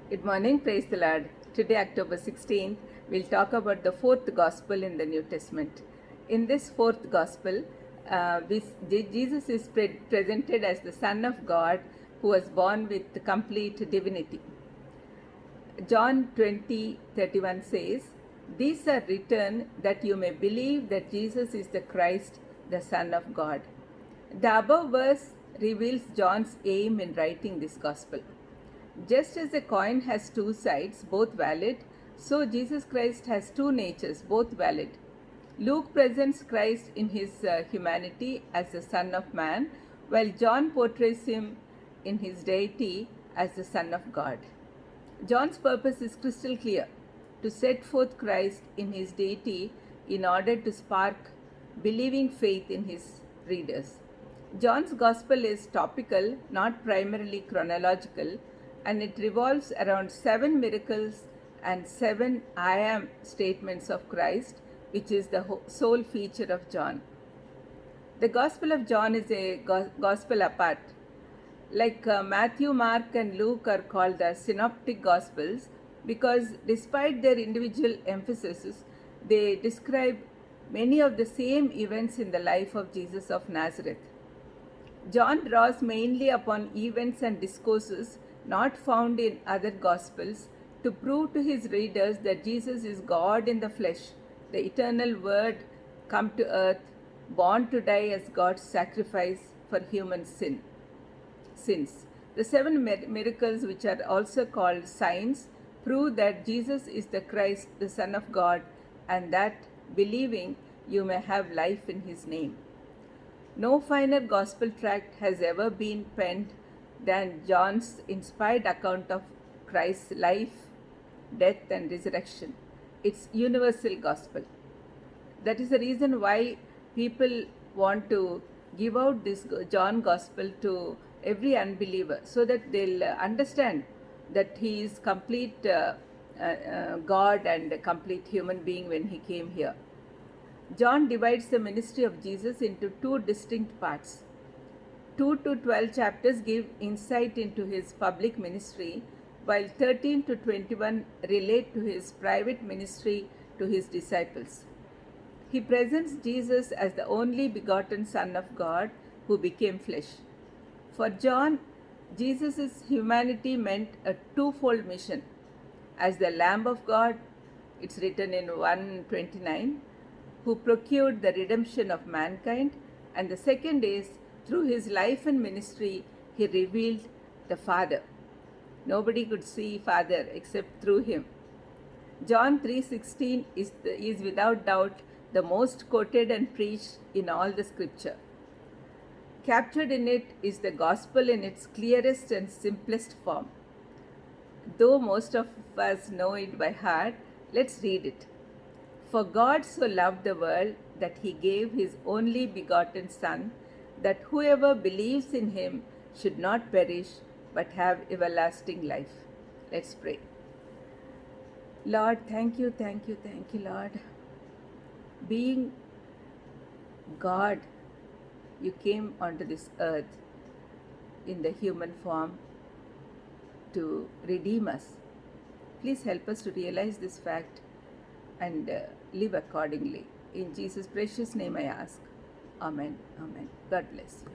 Good morning, praise the Lord. Today, October 16th, we'll talk about the fourth gospel in the New Testament. In this fourth gospel, Jesus is presented as the Son of God who was born with complete divinity. John 20:31 says, "These are written that you may believe that Jesus is the Christ, the Son of God." The above verse reveals John's aim in writing this gospel. Just as a coin has two sides, both valid, so Jesus Christ has two natures, both valid. Luke presents Christ in his humanity as the Son of Man, while John portrays him in his deity as the Son of God. John's purpose is crystal clear: to set forth Christ in his deity in order to spark believing faith in his readers. John's Gospel is topical, not primarily chronological, and it revolves around 7 miracles and 7 I am statements of Christ, which is the sole feature of John. The Gospel of John is a gospel apart. Like Matthew, Mark, and Luke are called the synoptic gospels because despite their individual emphases, they describe many of the same events in the life of Jesus of Nazareth. John draws mainly upon events and discourses not found in other Gospels to prove to his readers that Jesus is God in the flesh, the eternal Word come to earth, born to die as God's sacrifice for human sins. The 7 miracles, which are also called signs, prove that Jesus is the Christ, the Son of God, and that, believing, you may have life in his name. No finer gospel tract has ever been penned than John's inspired account of Christ's life, death, and resurrection. It's universal gospel. That is the reason why people want to give out this John gospel to every unbeliever so that they'll understand that he is complete God and a complete human being when he came here. John divides the ministry of Jesus into 2 distinct parts. 2 to 12 chapters give insight into his public ministry, while 13 to 21 relate to his private ministry to his disciples. He presents Jesus as the only begotten Son of God who became flesh. For John, Jesus' humanity meant a twofold mission. As the Lamb of God, it's written in 1:29, who procured the redemption of mankind, and the second is, through his life and ministry, he revealed the Father. Nobody could see Father except through him. John 3:16 is without doubt the most quoted and preached in all the scripture. Captured in it is the gospel in its clearest and simplest form. Though most of us know it by heart, let's read it. For God so loved the world that he gave his only begotten Son, that whoever believes in him should not perish but have everlasting life. Let's pray. Lord, thank you, Lord. Being God, you came onto this earth in the human form to redeem us. Please help us to realize this fact and live accordingly. In Jesus' precious name I ask. Amen. Amen. God bless you.